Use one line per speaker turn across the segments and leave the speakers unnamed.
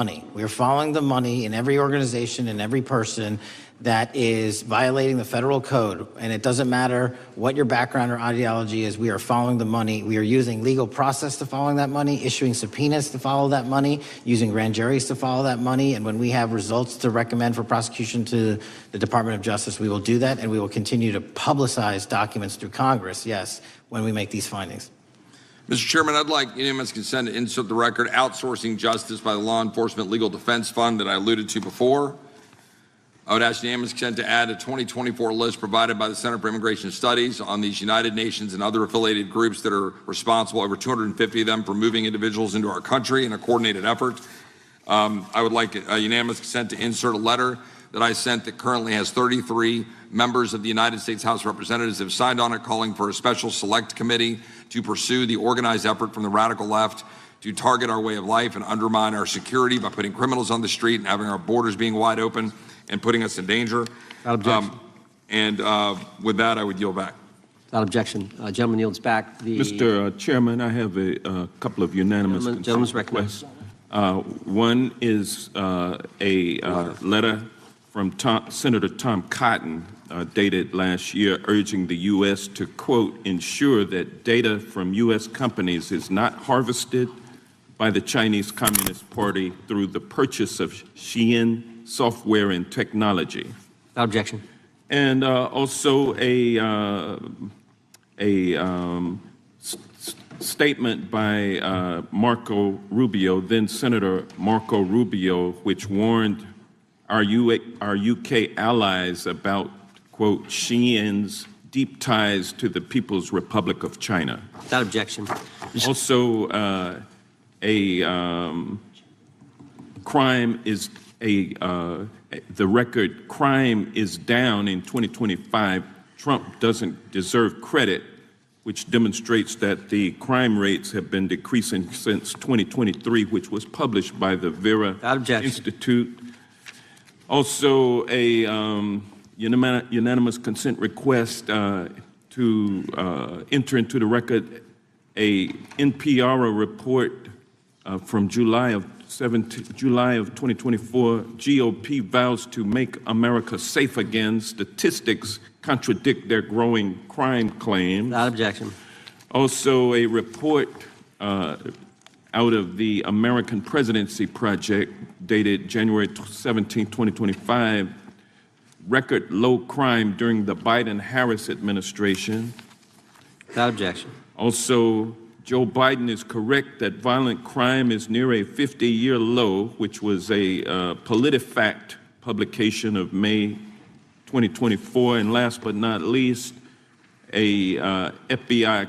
money. We are following the money in every organization and every person that is violating the federal code. And it doesn't matter what your background or ideology is, we are following the money. We are using legal process to follow that money, issuing subpoenas to follow that money, using grand juries to follow that money. And when we have results to recommend for prosecution to the Department of Justice, we will do that. And we will continue to publicize documents through Congress, yes, when we make these findings.
Mr. Chairman, I'd like unanimous consent to insert the record outsourcing justice by the Law Enforcement Legal Defense Fund that I alluded to before. I would ask unanimous consent to add a 2024 list provided by the Center for Immigration Studies on these United Nations and other affiliated groups that are responsible, over 250 of them, for moving individuals into our country in a coordinated effort. I would like a unanimous consent to insert a letter that I sent that currently has 33 members of the United States House of Representatives have signed on it, calling for a special select committee to pursue the organized effort from the radical left to target our way of life and undermine our security by putting criminals on the street and having our borders being wide open and putting us in danger.
Without objection.
With that, I would yield back.
Without objection. Gentleman yields back.
Mr. Chairman, I have a couple of unanimous
gentleman's requests.
One is a letter from Senator Tom Cotton, dated last year, urging the U.S. to, quote, ensure that data from U.S. companies is not harvested by the Chinese Communist Party through the purchase of Shein software and technology.
Without objection.
And also statement by Marco Rubio, then Senator Marco Rubio, which warned our UK allies about, quote, Shein's deep ties to the People's Republic of China.
Without objection.
Also, the record crime is down in 2025. Trump doesn't deserve credit, which demonstrates that the crime rates have been decreasing since 2023, which was published by the Vera Institute. Also, a unanimous consent request to enter into the record a NPR report from July of 2024. GOP vows to make America safe again. Statistics contradict their growing crime claims.
Without objection.
Also, a report out of the American Presidency Project, dated January 17, 2025, record low crime during the Biden-Harris administration.
Without objection.
Also, Joe Biden is correct that violent crime is near a 50-year low, which was a PolitiFact publication of May 2024. And last but not least, a FBI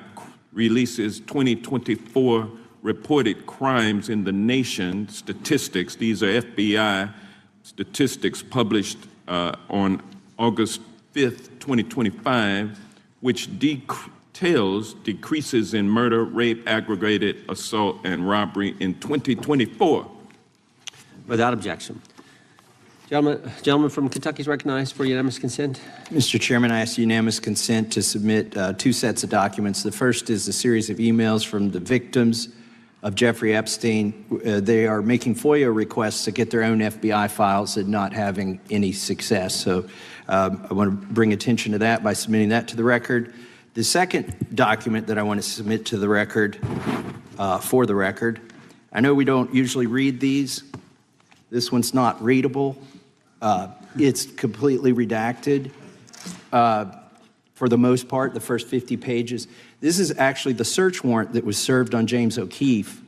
releases 2024 reported crimes in the nation statistics. These are FBI statistics published on August 5th, 2025, which details decreases in murder, rape, aggravated assault, and robbery in 2024.
Without objection. Gentleman from Kentucky is recognized for unanimous consent.
Mr. Chairman, I ask unanimous consent to submit two sets of documents. The first is a series of emails from the victims of Jeffrey Epstein. They are making FOIA requests to get their own FBI files and not having any success. So I want to bring attention to that by submitting that to the record. The second document that I want to submit to the record, for the record, I know we don't usually read these. This one's not readable. It's completely redacted for the most part, the first 50 pages. This is actually the search warrant that was served on James O'Keefe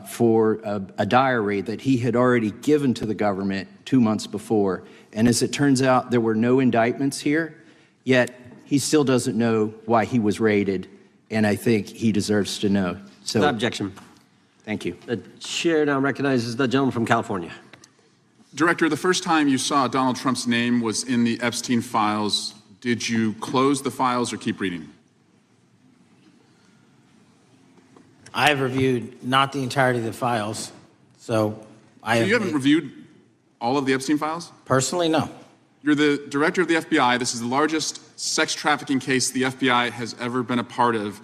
for a diary that he had already given to the government 2 months before. And as it turns out, there were no indictments here, yet he still doesn't know why he was raided, and I think he deserves to know. So,
without objection.
Thank you.
The chair now recognizes the gentleman from California.
Director, the first time you saw Donald Trump's name was in the Epstein files. Did you close the files or keep reading?
I have reviewed not the entirety of the files, so
you haven't reviewed all of the Epstein files?
Personally, no.
You're the director of the FBI. This is the largest sex trafficking case the FBI has ever been a part of.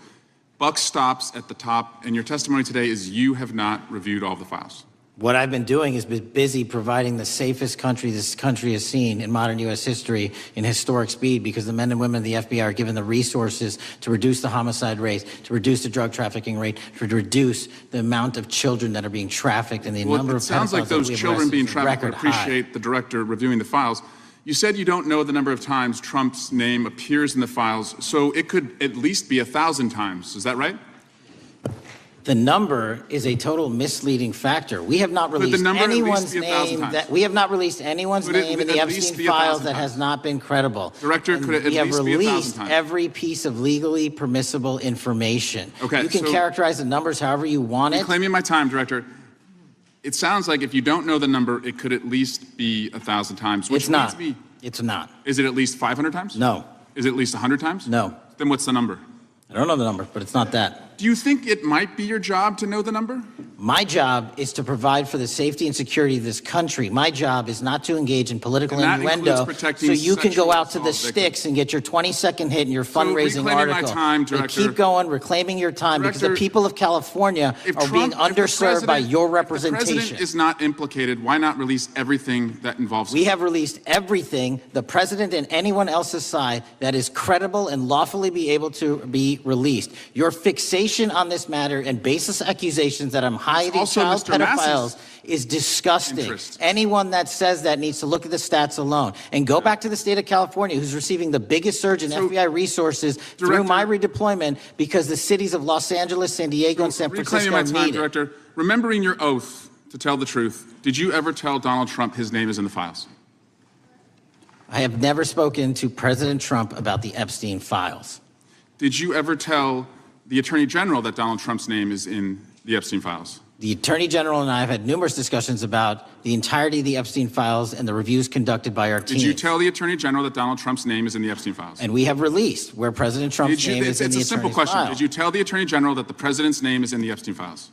Buck stops at the top, and your testimony today is you have not reviewed all of the files.
What I've been doing is been busy providing the safest country this country has seen in modern U.S. history in historic speed, because the men and women of the FBI are given the resources to reduce the homicide rate, to reduce the drug trafficking rate, to reduce the amount of children that are being trafficked, and the number of pedophiles.
It sounds like those children being trafficked would appreciate the director reviewing the files. You said you don't know the number of times Trump's name appears in the files, so it could at least be 1,000 times. Is that right?
The number is a total misleading factor. We have not released anyone's name in the Epstein files that has not been credible.
Director, could it at least be 1,000 times?
We have released every piece of legally permissible information.
Okay,
you can characterize the numbers however you want it.
Reclaiming my time, Director. It sounds like if you don't know the number, it could at least be 1,000 times.
It's not. It's not.
Is it at least 500 times?
No.
Is it at least 100 times?
No.
Then what's the number?
I don't know the number, but it's not that.
Do you think it might be your job to know the number?
My job is to provide for the safety and security of this country. My job is not to engage in political innuendo so you can go out to the sticks and get your 20-second hit in your fundraising article.
Director,
keep going, reclaiming your time, because the people of California are being underserved by your representation.
If the president is not implicated, why not release everything that involves him?
We have released everything, the president and anyone else's side, that is credible and lawfully be able to be released. Your fixation on this matter and baseless accusations that I'm hiding child pedophiles is disgusting. Anyone that says that needs to look at the stats alone and go back to the state of California, who's receiving the biggest surge in FBI resources through my redeployment, because the cities of Los Angeles, San Diego, and San Francisco need it.
Director, remembering your oath to tell the truth, did you ever tell Donald Trump his name is in the files?
I have never spoken to President Trump about the Epstein files.
Did you ever tell the Attorney General that Donald Trump's name is in the Epstein files?
The Attorney General and I have had numerous discussions about the entirety of the Epstein files and the reviews conducted by our team.
Did you tell the Attorney General that Donald Trump's name is in the Epstein files?
And we have released where President Trump's name is in the Attorney's file.
It's a simple question. Did you tell the Attorney General that the President's name is in the Epstein files?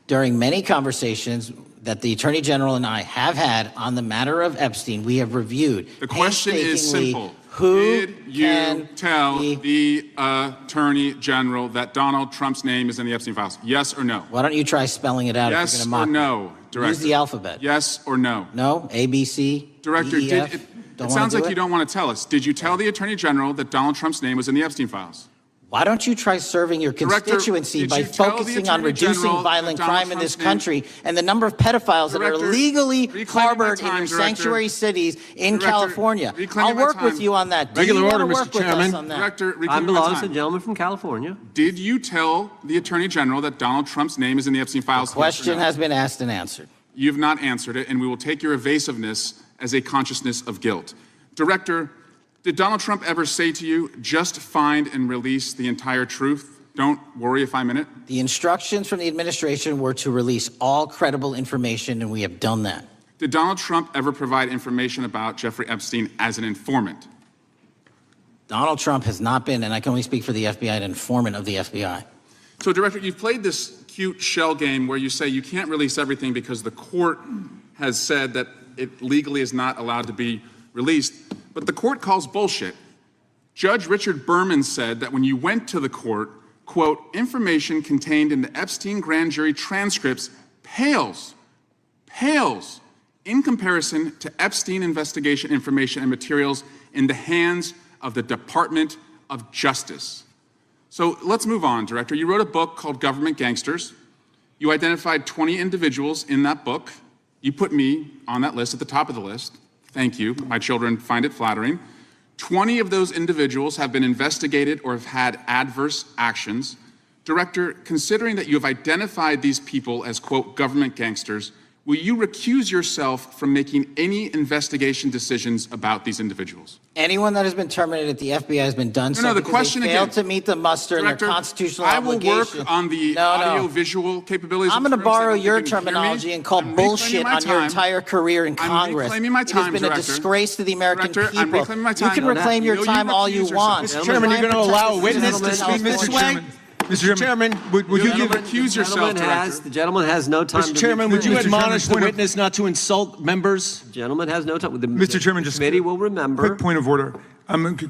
During many conversations that the Attorney General and I have had on the matter of Epstein, we have reviewed.
The question is simple.
Who
did you tell the Attorney General that Donald Trump's name is in the Epstein files? Yes or no?
Why don't you try spelling it out?
Yes
if you're
or
mock
no, Director?
Use the alphabet.
Yes or no?
No? A, B, C,
Director,
D, E, F?
it sounds like you don't want to tell us. Did you tell the Attorney General that Donald Trump's name was in the Epstein files?
Why don't you try serving your constituency by focusing on reducing violent crime in this country and the number of pedophiles that are illegally harbored in your sanctuary cities in California? I'll work with you on that.
Regular order, Mr. Chairman.
Director,
time belongs to the gentleman from California.
Did you tell the Attorney General that Donald Trump's name is in the Epstein files?
The question has been asked and answered.
You've not answered it, and we will take your evasiveness as a consciousness of guilt. Director, did Donald Trump ever say to you, just find and release the entire truth? Don't worry if I'm in it.
The instructions from the administration were to release all credible information, and we have done that.
Did Donald Trump ever provide information about Jeffrey Epstein as an informant?
Donald Trump has not been, and I can only speak for the FBI, an informant of the FBI.
So, Director, you've played this cute shell game where you say you can't release everything because the court has said that it legally is not allowed to be released. But the court calls bullshit. Judge Richard Berman said that when you went to the court, quote, information contained in the Epstein grand jury transcripts pales in comparison to Epstein investigation information and materials in the hands of the Department of Justice. So let's move on, Director. You wrote a book called Government Gangsters. You identified 20 individuals in that book. You put me on that list, at the top of the list. Thank you. My children find it flattering. 20 of those individuals have been investigated or have had adverse actions. Director, considering that you have identified these people as, quote, government gangsters, will you recuse yourself from making any investigation decisions about these individuals?
Anyone that has been terminated at the FBI has been done
the question
they failed to meet the muster in their constitutional obligation.
I will work on the audio-visual capabilities.
I'm going to borrow your terminology and call bullshit on your entire career in Congress.
I'm reclaiming my time,
It has been a disgrace to the American people.
I'm reclaiming my time.
You can reclaim your time all you want.
Mr. Chairman, you're going to allow a witness to speak this way? Mr. Chairman, would you
recuse yourself, Director?
The gentleman has no time.
Mr. Chairman, would you admonish the witness not to insult members?
The gentleman has no time.
Mr. Chairman, just
committee will remember.
Quick point of order.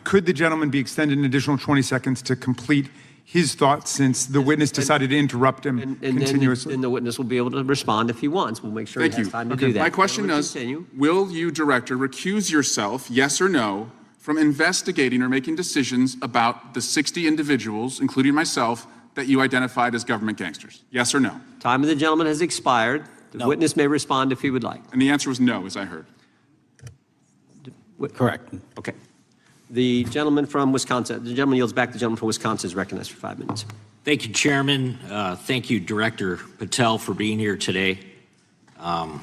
Could the gentleman be extended an additional 20 seconds to complete
his thoughts since the witness decided to interrupt him continuously.
And the witness will be able to respond if he wants. We'll make sure
Thank
he has
you.
time to do that.
My question
Gentlemen,
is,
continue.
will you, Director, recuse yourself, yes or no, from investigating or making decisions about the 60 individuals, including myself, that you identified as government gangsters? Yes or no?
Time of the gentleman has expired. The
No.
witness may respond if he would like.
And the answer was no, as I heard.
Correct.
Okay. The gentleman from Wisconsin, the gentleman yields back. The gentleman from Wisconsin is recognized for 5 minutes.
Thank you, Chairman. Thank you, Director Patel, for being here today. I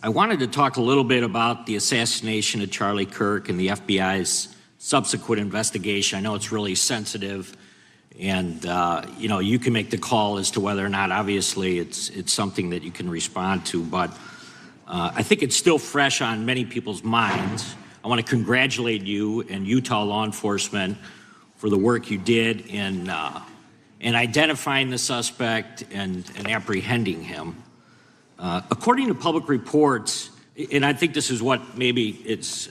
wanted to talk a little bit about the assassination of Charlie Kirk and the FBI's subsequent investigation. I know it's really sensitive, and you can make the call as to whether or not, obviously, it's something that you can respond to, but I think it's still fresh on many people's minds. I want to congratulate you and Utah law enforcement for the work you did in identifying the suspect and apprehending him. According to public reports, and I think this is what maybe it's,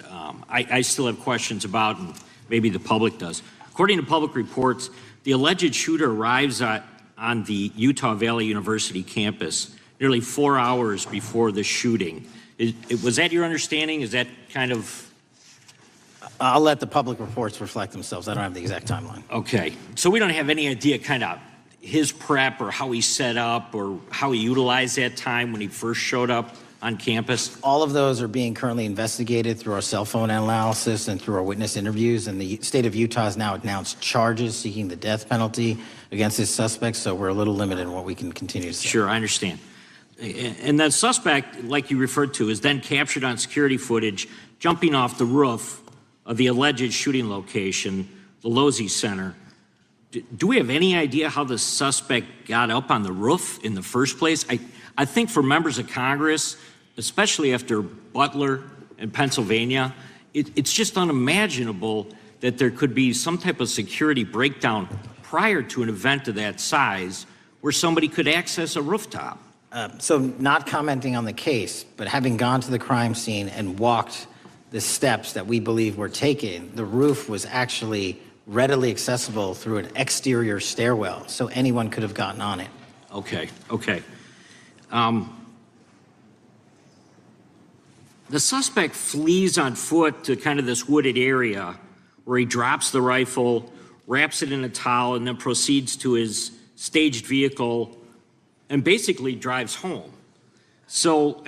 I still have questions about, and maybe the public does. According to public reports, the alleged shooter arrives on the Utah Valley University campus nearly 4 hours before the shooting. Was that your understanding? Is that kind of...
I'll let the public reports reflect themselves. I don't have the exact timeline.
Okay. So we don't have any idea kind of his prep or how he set up or how he utilized that time when he first showed up on campus?
All of those are being currently investigated through our cell phone analysis and through our witness interviews. And the state of Utah has now announced charges seeking the death penalty against his suspects. So we're a little limited in what we can continue to say.
Sure, I understand. And that suspect, like you referred to, is then captured on security footage jumping off the roof of the alleged shooting location, the Losey Center. Do we have any idea how the suspect got up on the roof in the first place? I think for members of Congress, especially after Butler in Pennsylvania, it's just unimaginable that there could be some type of security breakdown prior to an event of that size where somebody could access a rooftop.
So not commenting on the case, but having gone to the crime scene and walked the steps that we believe were taken, the roof was actually readily accessible through an exterior stairwell, so anyone could have gotten on it.
Okay. The suspect flees on foot to kind of this wooded area where he drops the rifle, wraps it in a towel, and then proceeds to his staged vehicle and basically drives home. So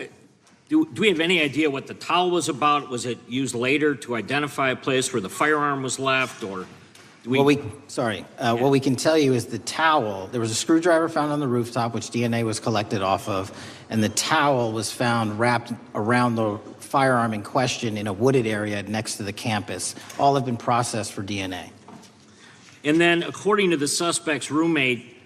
do we have any idea what the towel was about? Was it used later to identify a place where the firearm was left, or do we...
What we can tell you is the towel, there was a screwdriver found on the rooftop, which DNA was collected off of, and the towel was found wrapped around the firearm in question in a wooded area next to the campus. All have been processed for DNA.
And then, according to the suspect's roommate,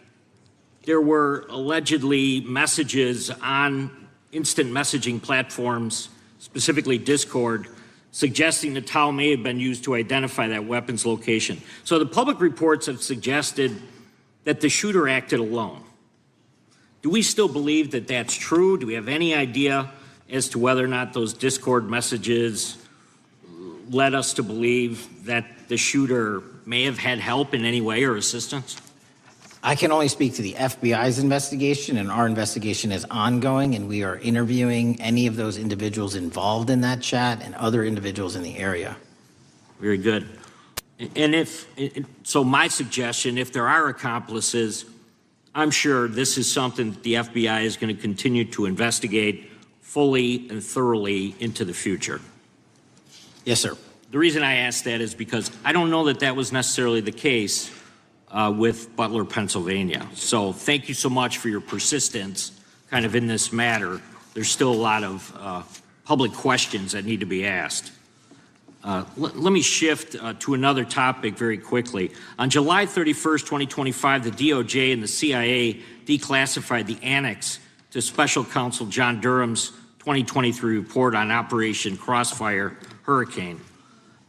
there were allegedly messages on instant messaging platforms, specifically Discord, suggesting the towel may have been used to identify that weapon's location. So the public reports have suggested that the shooter acted alone. Do we still believe that that's true? Do we have any idea as to whether or not those Discord messages led us to believe that the shooter may have had help in any way or assistance?
I can only speak to the FBI's investigation, and our investigation is ongoing, and we are interviewing any of those individuals involved in that chat and other individuals in the area.
Very good. And so my suggestion, if there are accomplices, I'm sure this is something that the FBI is going to continue to investigate fully and thoroughly into the future.
Yes, sir.
The reason I ask that is because I don't know that that was necessarily the case with Butler, Pennsylvania. So thank you so much for your persistence kind of in this matter. There's still a lot of public questions that need to be asked. Let me shift to another topic very quickly. On July 31st, 2025, the DOJ and the CIA declassified the annex to Special Counsel John Durham's 2023 report on Operation Crossfire Hurricane.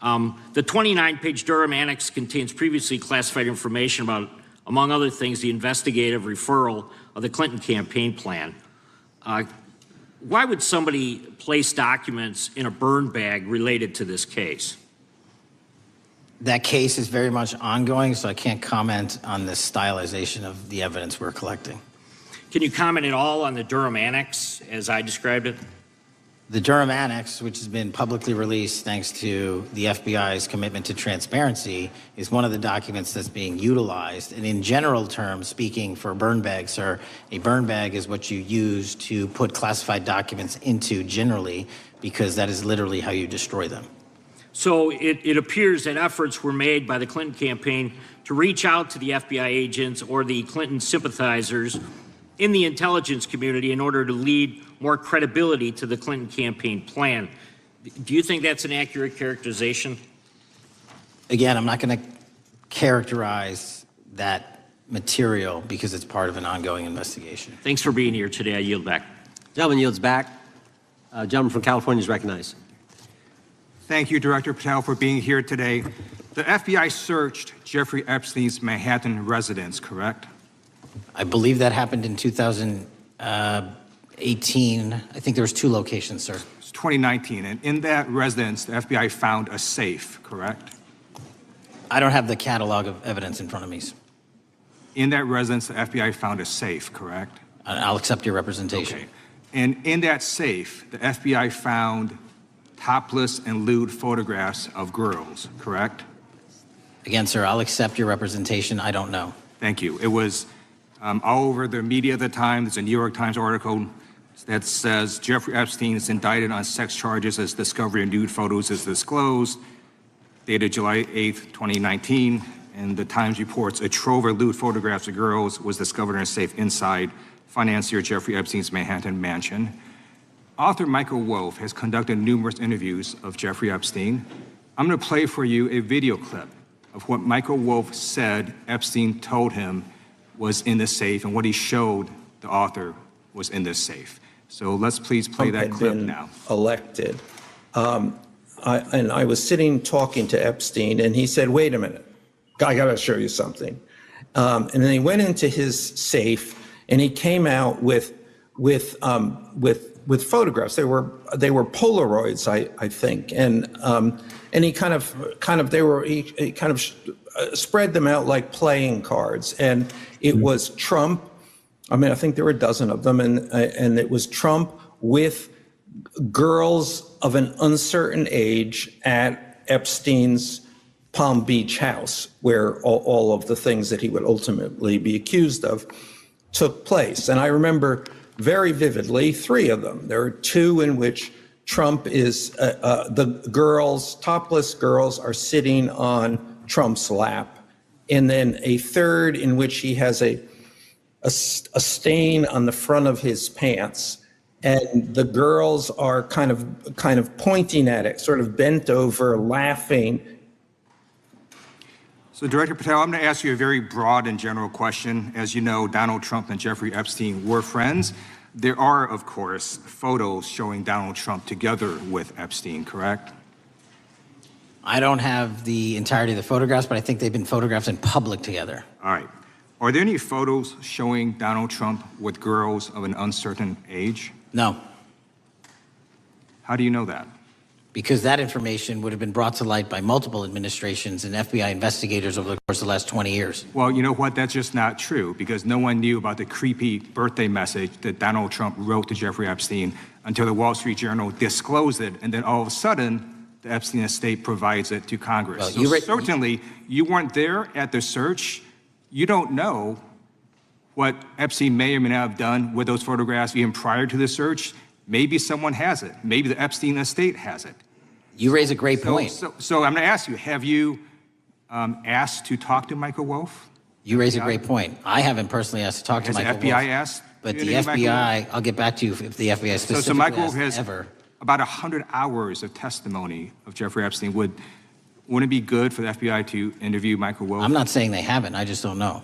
The 29-page Durham annex contains previously classified information about, among other things, the investigative referral of the Clinton campaign plan. Why would somebody place documents in a burn bag related to this case?
That case is very much ongoing, so I can't comment on the stylization of the evidence we're collecting.
Can you comment at all on the Durham Annex, as I described it?
The Durham Annex, which has been publicly released thanks to the FBI's commitment to transparency, is one of the documents that's being utilized. And in general terms, speaking for burn bags, sir, a burn bag is what you use to put classified documents into generally, because that is literally how you destroy them.
So it appears that efforts were made by the Clinton campaign to reach out to the FBI agents or the Clinton sympathizers in the intelligence community in order to lead more credibility to the Clinton campaign plan. Do you think that's an accurate characterization?
Again, I'm not going to characterize that material because it's part of an ongoing investigation.
Thanks for being here today. I yield back.
Gentleman yields back. Gentleman from California is recognized.
Thank you, Director Patel, for being here today. The FBI searched Jeffrey Epstein's Manhattan residence, correct?
I believe that happened in 2018. I think there was 2 locations, sir.
It's 2019, and in that residence, the FBI found a safe, correct?
I don't have the catalog of evidence in front of me.
In that residence, the FBI found a safe, correct?
I'll accept your representation.
Okay. And in that safe, the FBI found topless and lewd photographs of girls, correct?
Again, sir, I'll accept your representation. I don't know.
Thank you. It was all over the media at the time. There's a New York Times article that says Jeffrey Epstein is indicted on sex charges as discovery of nude photos is disclosed, dated July 8th, 2019. And the Times reports a trove of lewd photographs of girls was discovered in a safe inside financier Jeffrey Epstein's Manhattan mansion. Author Michael Wolff has conducted numerous interviews of Jeffrey Epstein. I'm going to play for you a video clip of what Michael Wolff said Epstein told him was in the safe and what he showed the author was in this safe. So let's please play that clip now.
Elected. I was sitting talking to Epstein, and he said, "Wait a minute, I got to show you something." And then he went into his safe, and he came out with photographs. They were Polaroids, I think, and he kind of spread them out like playing cards, and it was Trump. I mean, I think there were a dozen of them, and it was Trump with girls of an uncertain age at Epstein's Palm Beach house, where all of the things that he would ultimately be accused of took place. And I remember very vividly 3 of them. There are 2 in which Trump is, the girls, topless girls, are sitting on Trump's lap. And then a 3rd in which he has a stain on the front of his pants. And the girls are kind of pointing at it, sort of bent over, laughing.
So, Director Patel, I'm going to ask you a very broad and general question. As you know, Donald Trump and Jeffrey Epstein were friends. There are, of course, photos showing Donald Trump together with Epstein, correct?
I don't have the entirety of the photographs, but I think they've been photographed in public together.
All right. Are there any photos showing Donald Trump with girls of an uncertain age?
No.
How do you know that?
Because that information would have been brought to light by multiple administrations and FBI investigators over the course of the last 20 years.
Well, you know what? That's just not true, because no one knew about the creepy birthday message that Donald Trump wrote to Jeffrey Epstein until the Wall Street Journal disclosed it, and then all of a sudden, the Epstein estate provides it to Congress.
Well,
so certainly, you weren't there at the search. You don't know what Epstein may or may not have done with those photographs even prior to the search. Maybe someone has it. Maybe the Epstein estate has it.
You raise a great point.
So I'm going to ask you, have you asked to talk to Michael Wolff?
You raise a great point. I haven't personally asked to talk to Michael Wolff.
Has the FBI asked?
But the FBI, I'll get back to you if the FBI specifically
so Michael Wolff has
ever.
About 100 hours of testimony of Jeffrey Epstein. Wouldn't it be good for the FBI to interview Michael Wolff?
I'm not saying they haven't. I just don't know.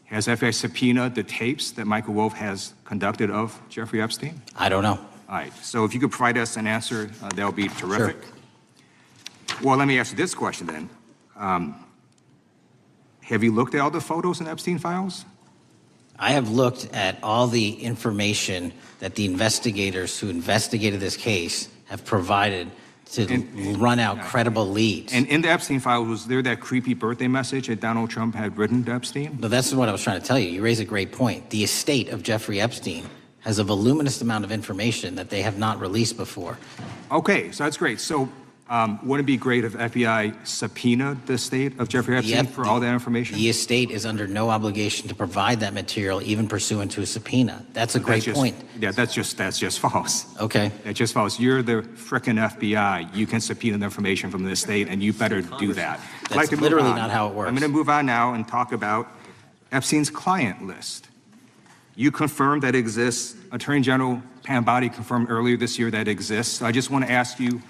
Has FBI subpoenaed the tapes that Michael Wolff has conducted of Jeffrey Epstein?
I don't know.
All right. So if you could provide us an answer, that would be terrific.
Sure.
Well, let me ask you this question then. Have you looked at all the photos in Epstein files?
I have looked at all the information that the investigators who investigated this case have provided run out credible leads.
And in the Epstein file, was there that creepy birthday message that Donald Trump had written to Epstein?
No, that's what I was trying to tell you. You raise a great point. The estate of Jeffrey Epstein has a voluminous amount of information that they have not released before.
Okay, so that's great. So wouldn't it be great if FBI subpoenaed the estate of Jeffrey Epstein for all that information?
The estate is under no obligation to provide that material, even pursuant to a subpoena. That's a great point.
Yeah, that's just false.
Okay.
That's just false. You're the frickin' FBI. You can subpoena the information from the estate, and you better do that.
That's literally not how it works.
I'm going to move on now and talk about Epstein's client list. You confirmed that it exists. Attorney General Pam Bondi confirmed earlier this year that it exists. So I just want to ask you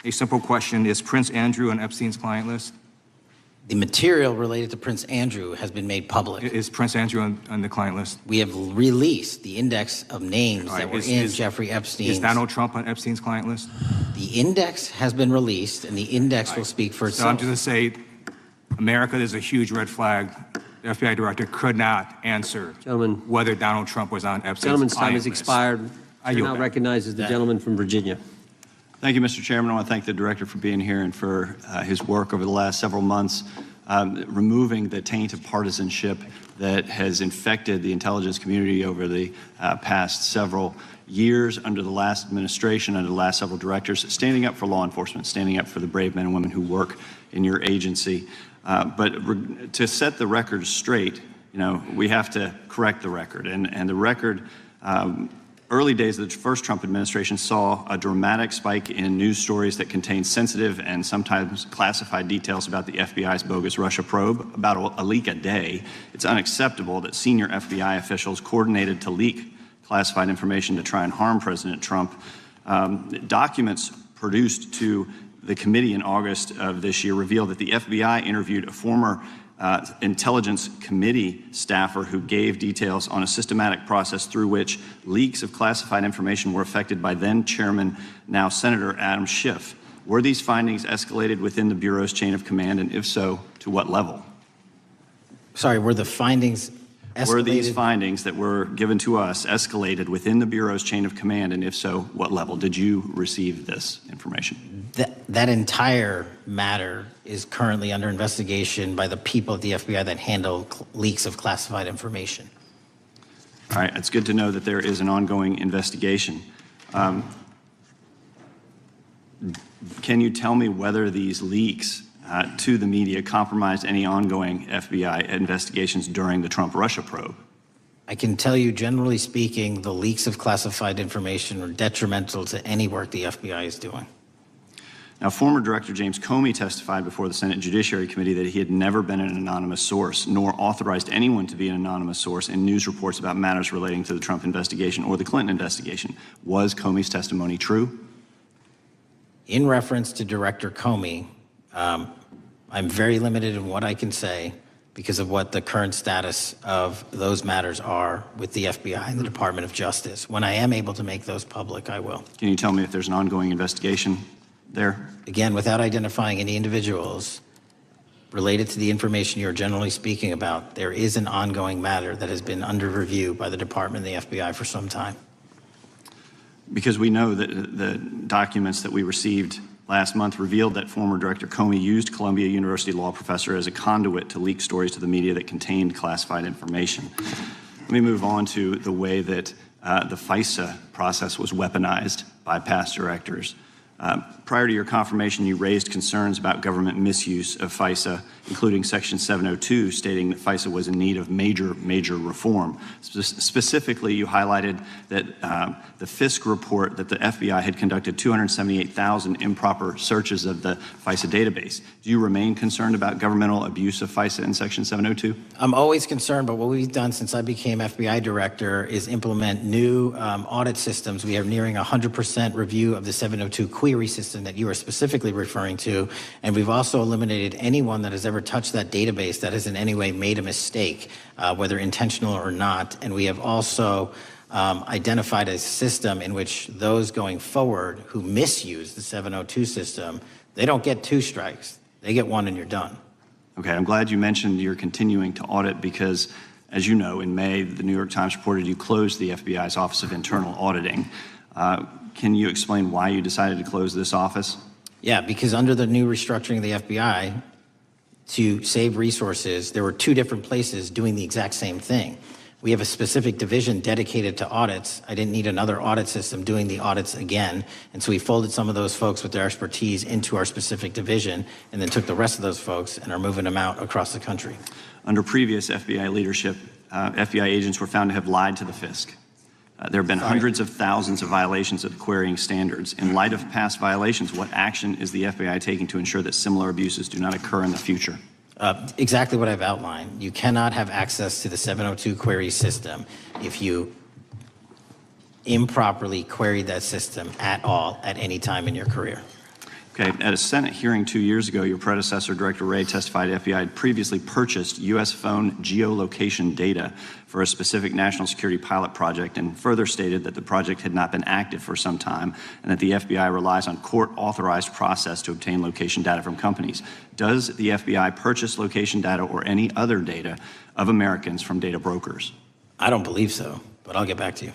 a simple question. Is Prince Andrew on Epstein's client list?
The material related to Prince Andrew has been made public.
Is Prince Andrew on the client list?
We have released the index of names
All right,
that were in Jeffrey Epstein's.
Is Donald Trump on Epstein's client list?
The index has been released, and the index will speak for
So I'm
itself.
just going to say, America, there's a huge red flag. The FBI director could not answer whether Donald Trump was on Epstein's
Gentleman's time
client
has
list.
expired.
I
Chair
yield
now
back.
recognizes the gentleman from Virginia.
Thank you, Mr. Chairman. I want to thank the director for being here and for his work over the last several months, removing the taint of partisanship that has infected the intelligence community over the past several years under the last administration, under the last several directors, standing up for law enforcement, standing up for the brave men and women who work in your agency. But to set the record straight, we have to correct the record. And the record, early days of the first Trump administration saw a dramatic spike in news stories that contained sensitive and sometimes classified details about the FBI's bogus Russia probe, about a leak a day. It's unacceptable that senior FBI officials coordinated to leak classified information to try and harm President Trump. Documents produced to the committee in August of this year revealed that the FBI interviewed a former Intelligence Committee staffer who gave details on a systematic process through which leaks of classified information were affected by then Chairman, now Senator Adam Schiff. Were these findings escalated within the Bureau's chain of command, and if so, to what level?
Sorry, were the findings escalated?
Were these findings that were given to us escalated within the Bureau's chain of command, and if so, what level? Did you receive this information?
That entire matter is currently under investigation by the people at the FBI that handle leaks of classified information.
All right, it's good to know that there is an ongoing investigation. Can you tell me whether these leaks to the media compromised any ongoing FBI investigations during the Trump-Russia probe?
I can tell you, generally speaking, the leaks of classified information are detrimental to any work the FBI is doing.
Now, former Director James Comey testified before the Senate Judiciary Committee that he had never been an anonymous source, nor authorized anyone to be an anonymous source in news reports about matters relating to the Trump investigation or the Clinton investigation. Was Comey's testimony true?
In reference to Director Comey, I'm very limited in what I can say because of what the current status of those matters are with the FBI and the Department of Justice. When I am able to make those public, I will.
Can you tell me if there's an ongoing investigation there?
Again, without identifying any individuals related to the information you're generally speaking about, there is an ongoing matter that has been under review by the Department and the FBI for some time.
Because we know that the documents that we received last month revealed that former Director Comey used Columbia University law professor as a conduit to leak stories to the media that contained classified information. Let me move on to the way that the FISA process was weaponized by past directors. Prior to your confirmation, you raised concerns about government misuse of FISA, including Section 702, stating that FISA was in need of major reform. Specifically, you highlighted that the FISC report that the FBI had conducted 278,000 improper searches of the FISA database. Do you remain concerned about governmental abuse of FISA in Section 702?
I'm always concerned, but what we've done since I became FBI director is implement new audit systems. We are nearing 100% review of the 702 query system that you are specifically referring to, and we've also eliminated anyone that has ever touched that database that has in any way made a mistake, whether intentional or not. And we have also identified a system in which those going forward who misuse the 702 system, they don't get 2 strikes. They get 1 and you're done.
Okay, I'm glad you mentioned you're continuing to audit because, as you know, in May, the New York Times reported you closed the FBI's Office of Internal Auditing. Can you explain why you decided to close this office?
Yeah, because under the new restructuring of the FBI, to save resources, there were two different places doing the exact same thing. We have a specific division dedicated to audits. I didn't need another audit system doing the audits again. And so we folded some of those folks with their expertise into our specific division and then took the rest of those folks and are moving them out across the country.
Under previous FBI leadership, FBI agents were found to have lied to the FISC. There have been hundreds of thousands of violations of the querying standards. In light of past violations, what action is the FBI taking to ensure that similar abuses do not occur in the future?
Exactly what I've outlined. You cannot have access to the 702 query system if you improperly queried that system at all at any time in your career.
Okay, at a Senate hearing 2 years ago, your predecessor, Director Wray, testified FBI had previously purchased U.S. phone geolocation data for a specific national security pilot project and further stated that the project had not been active for some time and that the FBI relies on court-authorized process to obtain location data from companies. Does the FBI purchase location data or any other data of Americans from data brokers?
I don't believe so, but I'll get back to you.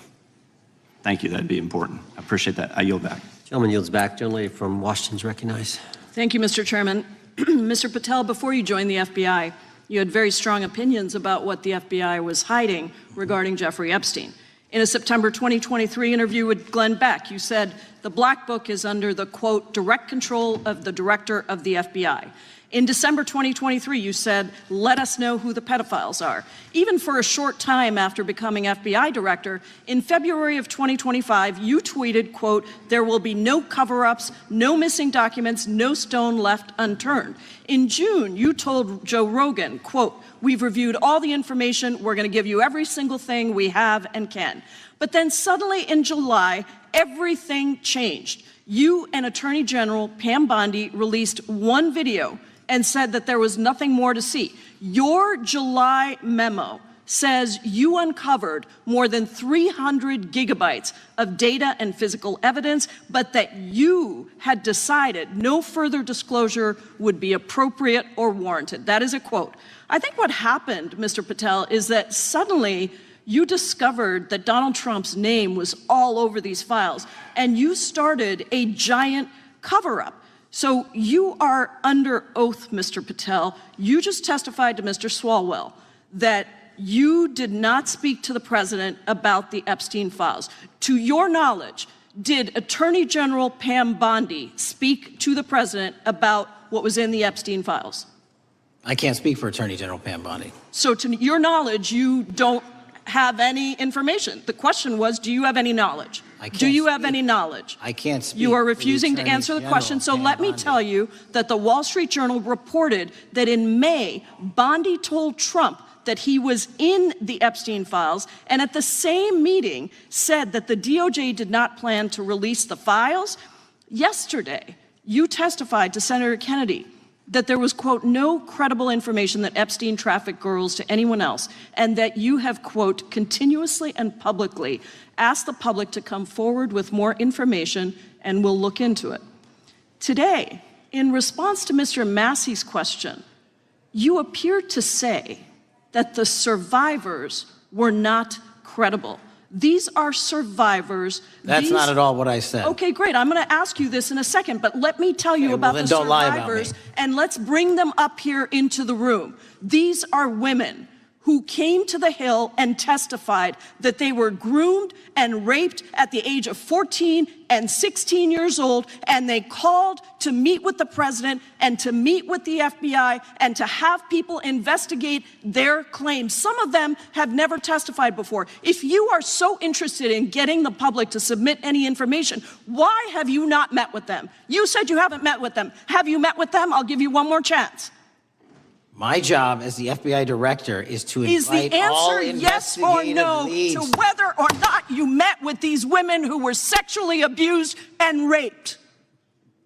Thank you. That'd be important. I appreciate that. I yield back.
Gentleman yields back. Gentlelady from Washington is recognized.
Thank you, Mr. Chairman. Mr. Patel, before you joined the FBI, you had very strong opinions about what the FBI was hiding regarding Jeffrey Epstein. In a September 2023 interview with Glenn Beck, you said the Black Book is under the, quote, direct control of the director of the FBI. In December 2023, you said, let us know who the pedophiles are. Even for a short time after becoming FBI director, in February of 2025, you tweeted, quote, there will be no cover-ups, no missing documents, no stone left unturned. In June, you told Joe Rogan, quote, we've reviewed all the information, we're going to give you every single thing we have and can. But then suddenly in July, everything changed. You and Attorney General Pam Bondi released one video and said that there was nothing more to see. Your July memo says you uncovered more than 300 gigabytes of data and physical evidence, but that you had decided no further disclosure would be appropriate or warranted. That is a quote. I think what happened, Mr. Patel, is that suddenly you discovered that Donald Trump's name was all over these files, and you started a giant cover-up. So you are under oath, Mr. Patel. You just testified to Mr. Swalwell that you did not speak to the president about the Epstein files. To your knowledge, did Attorney General Pam Bondi speak to the president about what was in the Epstein files?
I can't speak for Attorney General Pam Bondi.
So to your knowledge, you don't have any information. The question was, do you have any knowledge? Do you have any knowledge?
I can't speak.
You are refusing to answer the question, so let me tell you that the Wall Street Journal reported that in May, Bondi told Trump that he was in the Epstein files, and at the same meeting said that the DOJ did not plan to release the files. Yesterday, you testified to Senator Kennedy that there was, quote, no credible information that Epstein trafficked girls to anyone else, and that you have, quote, continuously and publicly asked the public to come forward with more information, and we'll look into it. Today, in response to Mr. Massey's question, you appear to say that the survivors were not credible. These are survivors.
That's not at all what I said.
Okay, great. I'm going to ask you this in a second, but let me tell you about the survivors, and let's bring them up here into the room. These are women who came to the Hill and testified that they were groomed and raped at the age of 14 and 16 years old, and they called to meet with the president and to meet with the FBI and to have people investigate their claims. Some of them have never testified before. If you are so interested in getting the public to submit any information, why have you not met with them? You said you haven't met with them. Have you met with them? I'll give you one more chance.
My job as the FBI director is to invite all investigative leads. Is the answer yes or no to whether or not you met with these women who were sexually abused and raped?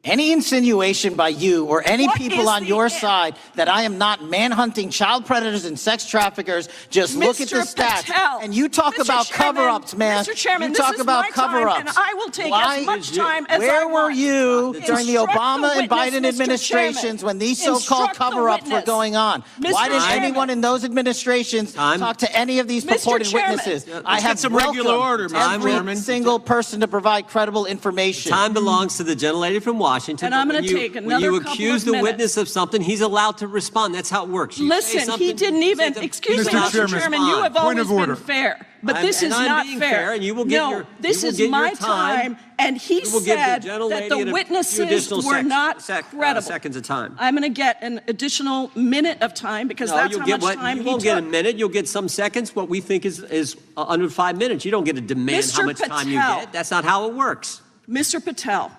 Any insinuation by you or any people on your side that I am not manhunting child predators and sex traffickers, just look at the stats. And you talk about cover-ups, man.
Mr. Chairman,
you talk about cover-ups.
And I will take as much time as I
Where
want.
were you during the Obama and Biden administrations when these so-called cover-ups were going on? Why didn't anyone in those administrations talk to any of these purported witnesses? I have
some regular order, Mr.
every single person to provide credible information.
Time belongs to the gentlelady from Washington. Washington.
And I'm
but
going
when
to
you-
take
When
another
you
couple
accuse
of
the
minutes.
witness of something, he's allowed to respond. That's how it works. You say
Listen, he
something,
didn't
you
even,
say
excuse me,
Mr.
Mr.
Chairman,
Chairman, you have
point
always
of
been
order.
fair, but
I'm-
this is
and I'm
not
being
fair.
fair, and you will get
No,
your-
this
you will
is
get
my
your time,
and he
You will give the
said that
gentlelady
the
a few
witnesses
additional
were not credible.
seconds of time.
I'm going to get an additional minute of time because
No,
that's
you'll
how
get
much
what,
time
you
he
won't get a
took.
minute. You'll get some seconds. What we think is under 5 minutes. You don't get to demand how
Mr.
much time you
Patel.
get. That's not how it works.
Mr. Patel,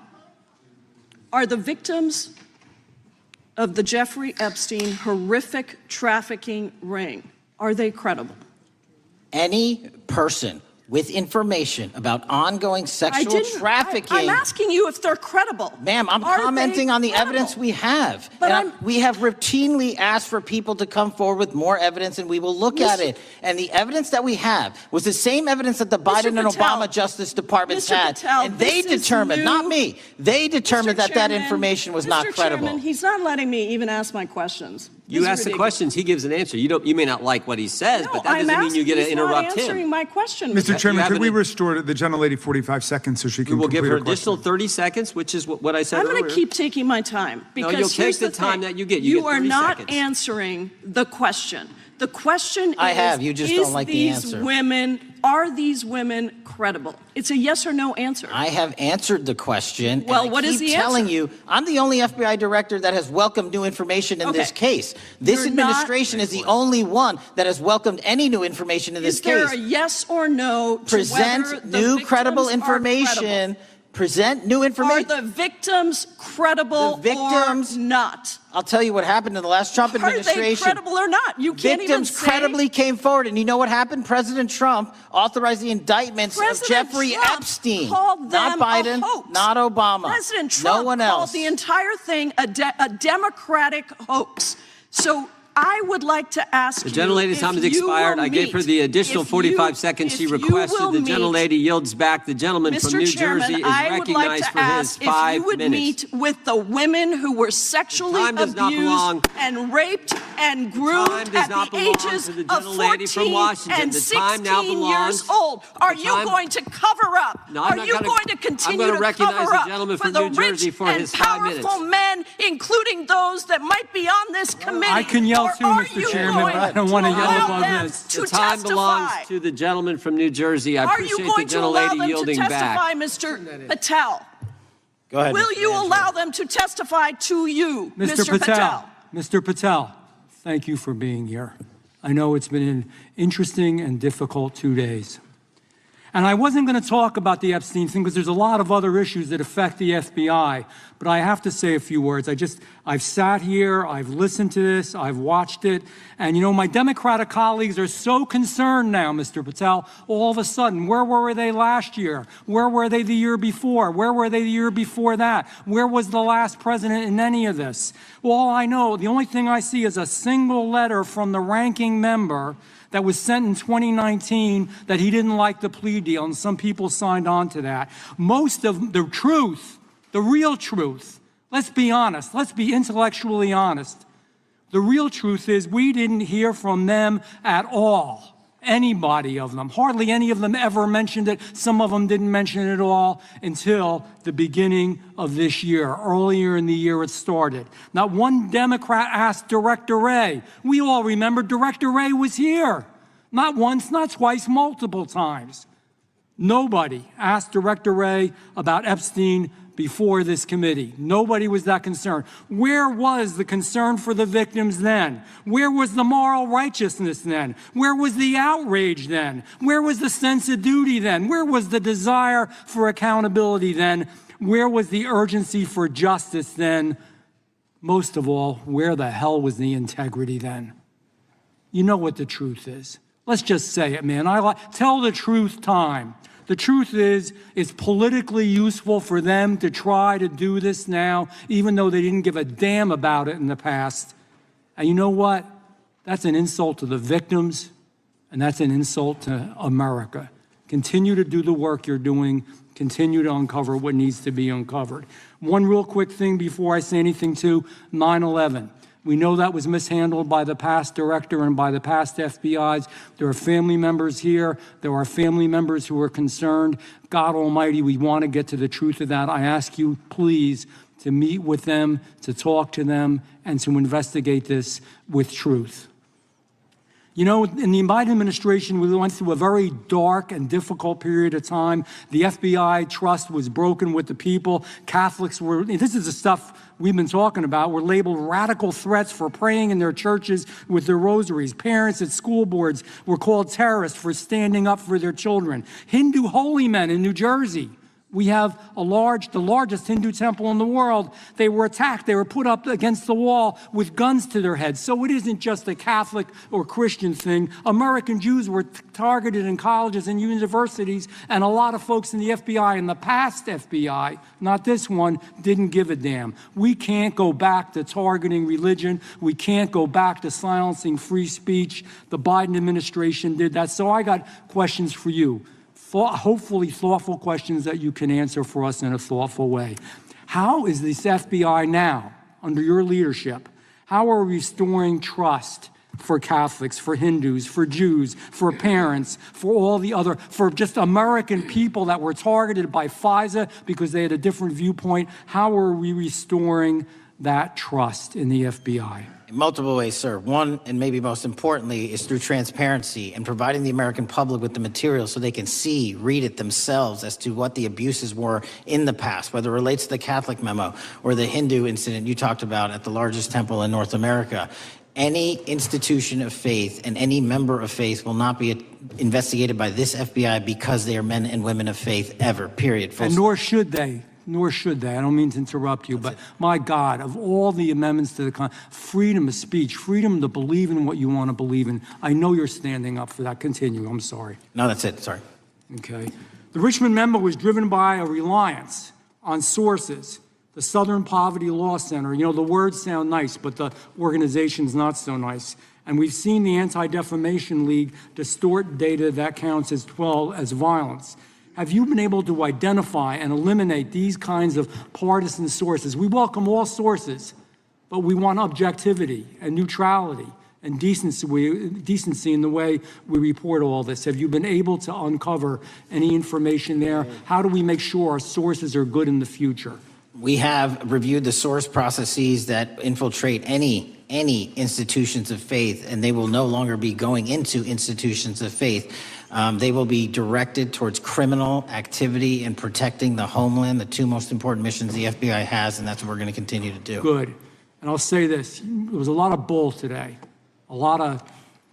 are the victims of the Jeffrey Epstein horrific trafficking ring, are they credible?
Any person with information about ongoing sexual trafficking.
I'm asking you if they're credible.
Ma'am, I'm
Are
commenting
they
on the
credible?
evidence we have.
But
And we have routinely asked for people to come forward with more evidence, and we will look at it. And the evidence that we have was the same evidence that the Biden and
Patel,
Obama Justice Departments
Mr.
had.
Patel,
And they
this is
determined, not
new.
me, they determined that that
Chairman,
information was
Mr.
not credible.
Chairman, he's not letting me even ask my questions.
You
This is
ask the
ridiculous.
questions, he gives an answer. You may not like what he says,
No,
but that
I'm
doesn't mean you get to
asking- he's not
interrupt him.
answering my question.
Mr. Chairman,
have
could we
an-
restore the gentlelady 45 seconds so she
We
can
will
complete
give her
her question?
additional 30 seconds, which is what I said
I'm
earlier.
going to keep taking my time because
you'll take
here's
the time
thing.
that you get. You get
are
30
not
seconds.
answering the question. The question
I
is,
have. You just don't like the answer.
Are these women credible? It's a yes or no answer.
I have answered the question.
Well,
and I
what is
keep
the
telling
answer?
you, I'm the only FBI director that has welcomed new information in this
Okay.
case. This
You're
administration is the only one that has welcomed any new information in this
Is there
case.
a yes or no to whether
Present
the
new credible
victims are
information.
credible?
Present new
Are
information.
the victims credible
The victims-
or not?
I'll tell you what happened in the last Trump
Are they
administration.
credible or not? You can't even
Victims
say.
credibly came forward, and you know what happened? President Trump authorized the indictments
President
of Jeffrey
Trump
Epstein,
called
not
them a
Biden,
hoax.
not Obama,
President Trump
no one
called
else.
the entire thing a Democratic hoax. So I would like to ask
The
you
gentlelady's
if
time has
you
expired.
will
I gave her the
meet-
additional
if
45
you-
seconds she
if you
requested.
will
The
meet-
gentlelady yields back. The gentleman from
Mr.
New
Chairman,
Jersey is
I would like
recognized
to
for his
ask if
5
you would
minutes.
meet with the women who were sexually
Time does not belong.
abused and raped and groomed
Time does
at
not
the
belong
ages
to the
of
gentlelady from
14
Washington.
and
The time now
16
belongs-
years old. Are
the
you
time-
going to cover up?
No, I'm
Are
not
you
gonna-
going to
I'm
continue
gonna
to
recognize
cover
the
up
gentleman
for
from
the
New Jersey
rich
for
and
his 5 minutes.
powerful men, including those that might be on this committee?
I can yell
Or
too,
are
Mr.
you
Chairman,
going
but I don't want to yell
allow
above
them
this.
to
The time belongs
testify?
to the gentleman from New Jersey. I
Are you
appreciate the
going to allow
gentlelady
them to
yielding
testify,
back.
Mr. Patel?
Go ahead.
Will
Mr.
you
Angelo.
allow them to testify to you,
Mr. Patel, Mr. Patel, thank you for being here. I know it's been an interesting and difficult 2 days. And I wasn't going to talk about the Epstein thing because there's a lot of other issues that affect the FBI, but I have to say a few words. I've sat here, I've listened to this, I've watched it, and you know, my Democratic colleagues are so concerned now, Mr. Patel, all of a sudden. Where were they last year? Where were they the year before? Where were they the year before that? Where was the last president in any of this? Well, all I know, the only thing I see is a single letter from the ranking member that was sent in 2019 that he didn't like the plea deal, and some people signed on to that. Most of the truth, the real truth, let's be honest, let's be intellectually honest. The real truth is we didn't hear from them at all, anybody of them. Hardly any of them ever mentioned it. Some of them didn't mention it at all until the beginning of this year. Earlier in the year it started. Not one Democrat asked Director Wray. We all remember Director Wray was here. Not once, not twice, multiple times. Nobody asked Director Wray about Epstein before this committee. Nobody was that concerned. Where was the concern for the victims then? Where was the moral righteousness then? Where was the outrage then? Where was the sense of duty then? Where was the desire for accountability then? Where was the urgency for justice then? Most of all, where the hell was the integrity then? You know what the truth is. Let's just say it, man. Tell the truth time. The truth is, it's politically useful for them to try to do this now, even though they didn't give a damn about it in the past. And you know what? That's an insult to the victims, and that's an insult to America. Continue to do the work you're doing. Continue to uncover what needs to be uncovered. One real quick thing before I say anything to 9/11. We know that was mishandled by the past director and by the past FBIs. There are family members here. There are family members who are concerned. God Almighty, we want to get to the truth of that. I ask you, please, to meet with them, to talk to them, and to investigate this with truth. You know, in the Biden administration, we went through a very dark and difficult period of time. The FBI trust was broken with the people. Catholics were, this is the stuff we've been talking about, were labeled radical threats for praying in their churches with their rosaries. Parents at school boards were called terrorists for standing up for their children. Hindu holy men in New Jersey. We have the largest Hindu temple in the world. They were attacked. They were put up against the wall with guns to their heads. So it isn't just a Catholic or Christian thing. American Jews were targeted in colleges and universities, and a lot of folks in the FBI, in the past FBI, not this one, didn't give a damn. We can't go back to targeting religion. We can't go back to silencing free speech. The Biden administration did that. So I got questions for you. Hopefully thoughtful questions that you can answer for us in a thoughtful way. How is this FBI now, under your leadership, how are we restoring trust for Catholics, for Hindus, for Jews, for parents, for all the other, for just American people that were targeted by FISA because they had a different viewpoint? How are we restoring that trust in the FBI?
In multiple ways, sir. One, and maybe most importantly, is through transparency and providing the American public with the material so they can see, read it themselves as to what the abuses were in the past, whether it relates to the Catholic memo or the Hindu incident you talked about at the largest temple in North America. Any institution of faith and any member of faith will not be investigated by this FBI because they are men and women of faith ever, period.
And nor should they. Nor should they. I don't mean to interrupt you, but my God, of all the amendments to the freedom of speech, freedom to believe in what you want to believe in, I know you're standing up for that. Continue. I'm sorry.
No, that's it. Sorry.
Okay. The Richmond memo was driven by a reliance on sources. The Southern Poverty Law Center, you know, the words sound nice, but the organization's not so nice. And we've seen the Anti-Defamation League distort data that counts as violence. Have you been able to identify and eliminate these kinds of partisan sources? We welcome all sources, but we want objectivity and neutrality and decency in the way we report all this. Have you been able to uncover any information there? How do we make sure our sources are good in the future?
We have reviewed the source processes that infiltrate any institutions of faith, and they will no longer be going into institutions of faith. They will be directed towards criminal activity and protecting the homeland, the two most important missions the FBI has, and that's what we're going to continue to do.
Good. And I'll say this. There was a lot of bull today, a lot of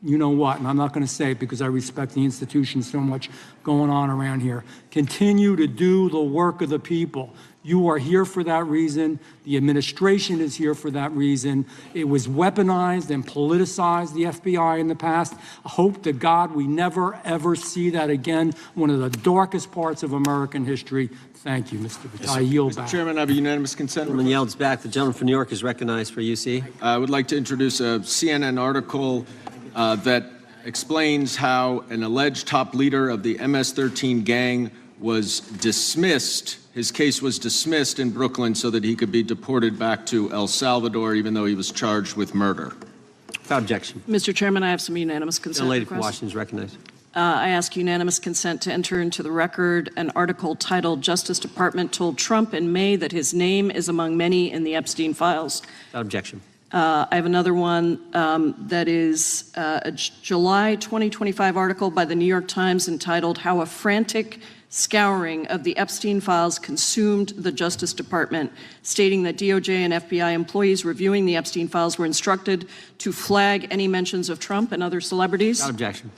you know what, and I'm not going to say it because I respect the institution so much going on around here. Continue to do the work of the people. You are here for that reason. The administration is here for that reason. It was weaponized and politicized, the FBI, in the past. I hope to God we never, ever see that again. One of the darkest parts of American history. Thank you, Mr. Patel. I yield back.
Mr. Chairman, I have a unanimous consent.
Gentleman yields back. The gentleman from New York is recognized for UC.
I would like to introduce a CNN article that explains how an alleged top leader of the MS-13 gang was dismissed. His case was dismissed in Brooklyn so that he could be deported back to El Salvador, even though he was charged with murder.
Without objection.
Mr. Chairman, I have some unanimous consent
The lady from
requests.
Washington is recognized.
I ask unanimous consent to enter into the record an article titled "Justice Department Told Trump in May that his name is among many in the Epstein files."
Without objection.
I have another one that is a July 2025 article by the New York Times entitled "How a Frantic Scouring of the Epstein Files Consumed the Justice Department," stating that DOJ and FBI employees reviewing the Epstein files were instructed to flag any mentions of Trump and other celebrities.
Without objection.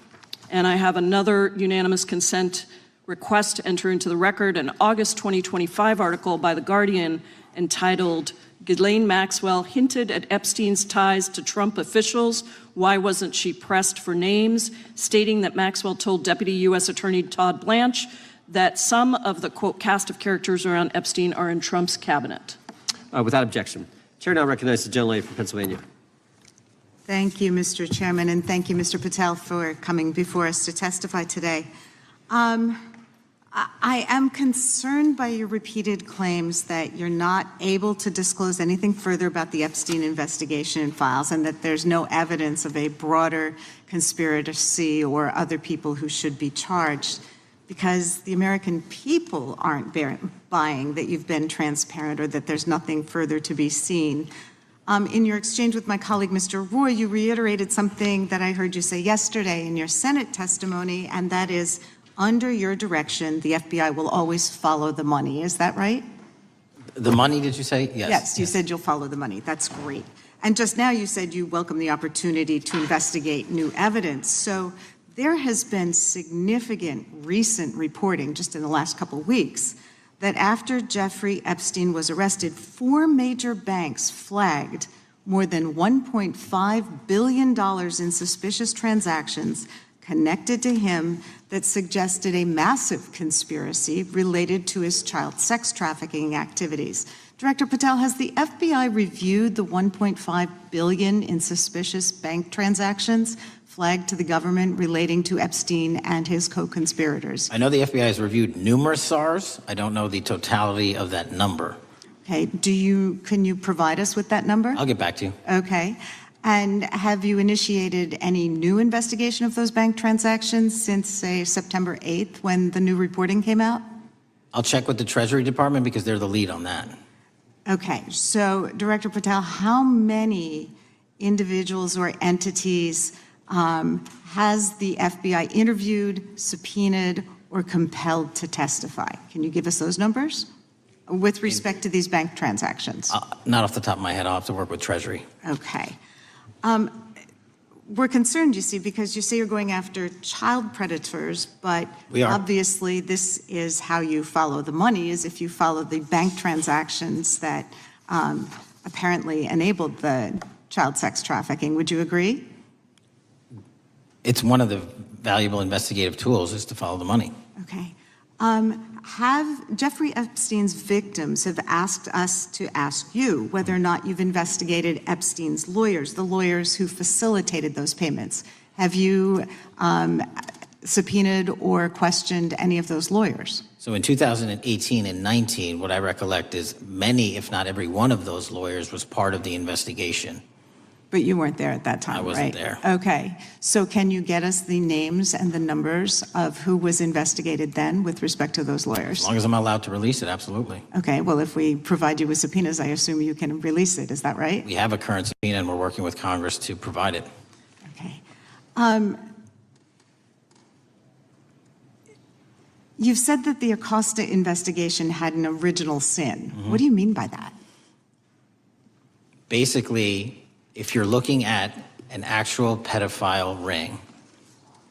And I have another unanimous consent request to enter into the record an August 2025 article by The Guardian entitled "Ghislaine Maxwell Hinted at Epstein's Ties to Trump Officials. Why Wasn't She Pressed for Names?" stating that Maxwell told Deputy U.S. Attorney Todd Blanche that some of the, quote, cast of characters around Epstein are in Trump's cabinet.
Without objection. Chair now recognizes the gentlelady from Pennsylvania.
Thank you, Mr. Chairman, and thank you, Mr. Patel, for coming before us to testify today. I am concerned by your repeated claims that you're not able to disclose anything further about the Epstein investigation and files, and that there's no evidence of a broader conspiracy or other people who should be charged. because the American people aren't buying that you've been transparent or that there's nothing further to be seen. In your exchange with my colleague, Mr. Roy, you reiterated something that I heard you say yesterday in your Senate testimony, and that is, under your direction, the FBI will always follow the money. Is that right?
The money, did you say? Yes.
Yes, you said you'll follow the money. That's great. And just now you said you welcome the opportunity to investigate new evidence. So there has been significant recent reporting just in the last couple of weeks that after Jeffrey Epstein was arrested, 4 major banks flagged more than $1.5 billion in suspicious transactions connected to him that suggested a massive conspiracy related to his child sex trafficking activities. Director Patel, has the FBI reviewed the $1.5 billion in suspicious bank transactions flagged to the government relating to Epstein and his co-conspirators?
I know the FBI has reviewed numerous SARs. I don't know the totality of that number.
Okay, can you provide us with that number?
I'll get back to you.
Okay. And have you initiated any new investigation of those bank transactions since, say, September 8th when the new reporting came out?
I'll check with the Treasury Department because they're the lead on that.
Okay, so Director Patel, how many individuals or entities has the FBI interviewed, subpoenaed, or compelled to testify? Can you give us those numbers with respect to these bank transactions?
Not off the top of my head. I'll have to work with Treasury.
Okay. We're concerned, you see, because you say you're going after child predators, but obviously this is how you follow the money, is if you follow the bank transactions that apparently enabled the child sex trafficking. Would you agree?
It's one of the valuable investigative tools is to follow the money.
Okay. Have Jeffrey Epstein's victims have asked us to ask you whether or not you've investigated Epstein's lawyers, the lawyers who facilitated those payments. Have you subpoenaed or questioned any of those lawyers?
So in 2018 and 19, what I recollect is many, if not every one of those lawyers was part of the investigation.
But you weren't there at that time, right?
I wasn't there.
Okay. So can you get us the names and the numbers of who was investigated then with respect to those lawyers?
As long as I'm allowed to release it, absolutely.
Okay. Well, if we provide you with subpoenas, I assume you can release it. Is that right?
We have a current subpoena, and we're working with Congress to provide it.
Okay. You've said that the Acosta investigation had an original sin.
Mm-hmm.
What do you mean by that?
Basically, if you're looking at an actual pedophile ring,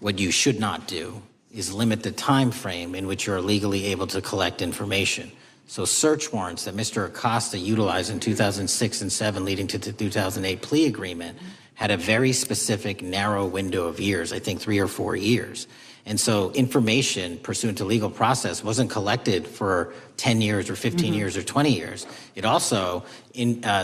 what you should not do is limit the time frame in which you're legally able to collect information. So search warrants that Mr. Acosta utilized in 2006 and 7 leading to the 2008 plea agreement had a very specific narrow window of years, I think 3 or 4 years. And so information pursuant to legal process wasn't collected for 10 years or 15 years or 20 years. It also,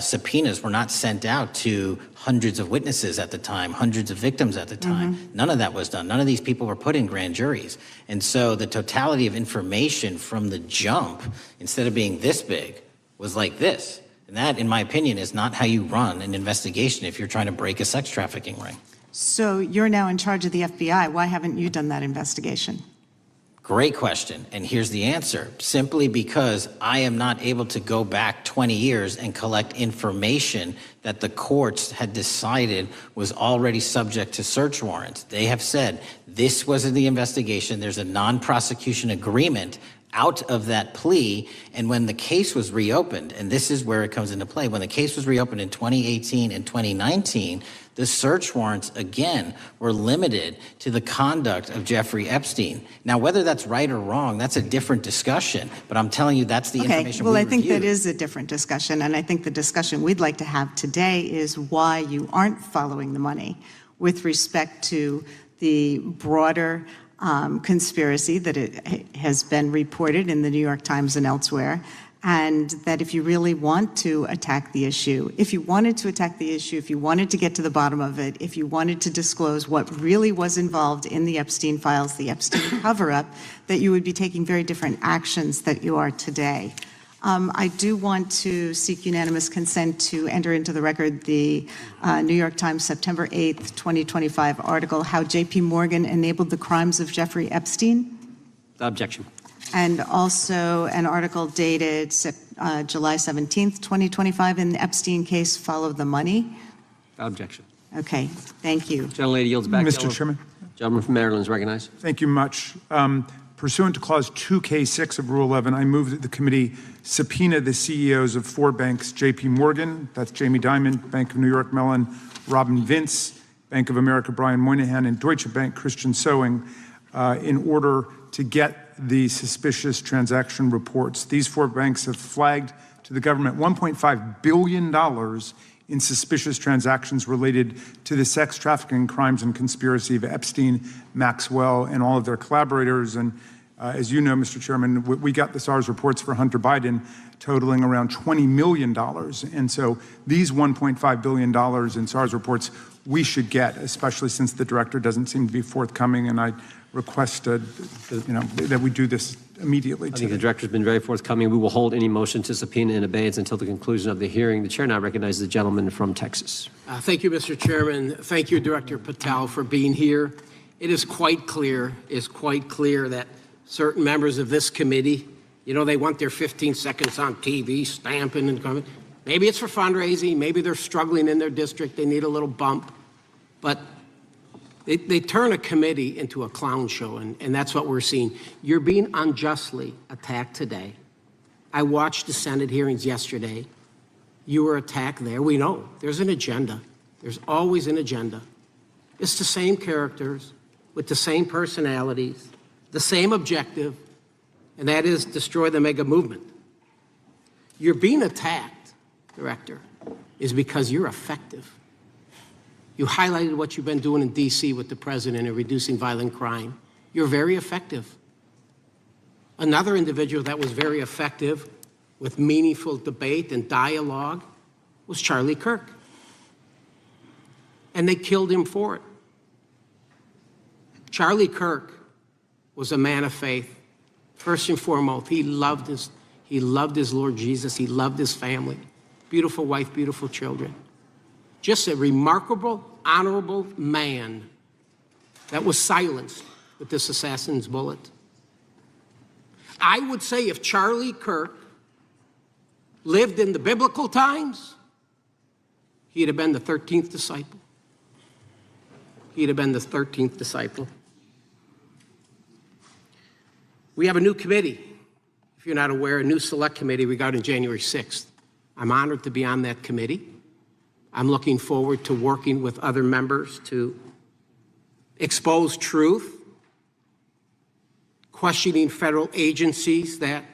subpoenas were not sent out to hundreds of witnesses at the time, hundreds of victims at the time. None of that was done. None of these people were put in grand juries. And so the totality of information from the jump, instead of being this big, was like this. And that, in my opinion, is not how you run an investigation if you're trying to break a sex trafficking ring.
So you're now in charge of the FBI. Why haven't you done that investigation?
Great question. And here's the answer. Simply because I am not able to go back 20 years and collect information that the courts had decided was already subject to search warrants. They have said this was in the investigation. There's a non-prosecution agreement out of that plea. And when the case was reopened, and this is where it comes into play, when the case was reopened in 2018 and 2019, the search warrants, again, were limited to the conduct of Jeffrey Epstein. Now, whether that's right or wrong, that's a different discussion. But I'm telling you, that's the information
well,
we
I think
reviewed.
that is a different discussion. And I think the discussion we'd like to have today is why you aren't following the money with respect to the broader conspiracy that it has been reported in the New York Times and elsewhere, and that if you really want to attack the issue, if you wanted to attack the issue, if you wanted to get to the bottom of it, if you wanted to disclose what really was involved in the Epstein files, the Epstein cover-up, that you would be taking very different actions that you are today. I do want to seek unanimous consent to enter into the record the New York Times September 8th, 2025 article, How J.P. Morgan Enabled the Crimes of Jeffrey Epstein.
Without objection.
And also an article dated July 17th, 2025, in the Epstein case, Follow the Money.
Without objection.
Okay, thank you.
Gentlelady yields back.
Mr. Chairman.
Gentleman from Maryland is recognized.
Thank you much. Pursuant to Clause 2K6 of Rule 11, I move that the committee subpoena the CEOs of 4 banks, J.P. Morgan, that's Jamie Dimon, Bank of New York Mellon, Robin Vince, Bank of America, Brian Moynihan, and Deutsche Bank, Christian Sowing, in order to get the suspicious transaction reports. These 4 banks have flagged to the government $1.5 billion in suspicious transactions related to the sex trafficking crimes and conspiracy of Epstein, Maxwell, and all of their collaborators. And as you know, Mr. Chairman, we got the SARS reports for Hunter Biden totaling around $20 million. And so these $1.5 billion in SARS reports we should get, especially since the director doesn't seem to be forthcoming. And I request that we do this immediately.
I think the director's been very forthcoming. We will hold any motion to subpoena in abeyance until the conclusion of the hearing. The chair now recognizes the gentleman from Texas.
Thank you, Mr. Chairman. Thank you, Director Patel, for being here. It is quite clear that certain members of this committee, they want their 15 seconds on TV, stamping and coming. Maybe it's for fundraising. Maybe they're struggling in their district. They need a little bump. But they turn a committee into a clown show, and that's what we're seeing. You're being unjustly attacked today. I watched the Senate hearings yesterday. You were attacked there. We know there's an agenda. There's always an agenda. It's the same characters with the same personalities, the same objective, and that is destroy the mega movement. You're being attacked, Director, is because you're effective. You highlighted what you've been doing in D.C. with the president in reducing violent crime. You're very effective. Another individual that was very effective with meaningful debate and dialogue was Charlie Kirk. And they killed him for it. Charlie Kirk was a man of faith. First and foremost, he loved his Lord Jesus. He loved his family. Beautiful wife, beautiful children. Just a remarkable, honorable man that was silenced with this assassin's bullet. I would say if Charlie Kirk lived in the biblical times, he'd have been the 13th disciple. He'd have been the 13th disciple. We have a new committee, if you're not aware, a new select committee regarding January 6th. I'm honored to be on that committee. I'm looking forward to working with other members to expose truth, questioning federal agencies that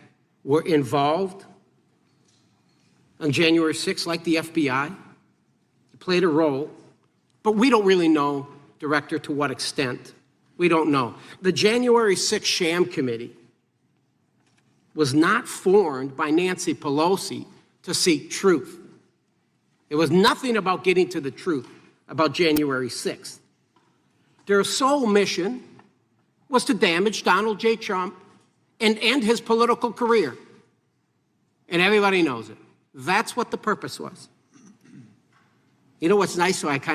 were involved on January 6th, like the FBI, played a role, but we don't really know, Director, to what extent. We don't know. The January 6th sham committee was not formed by Nancy Pelosi to seek truth. It was nothing about getting to the truth about January 6th. Their sole mission was to damage Donald J. Trump and end his political career. And everybody knows it. That's what the purpose was. You know what's nice? So I kind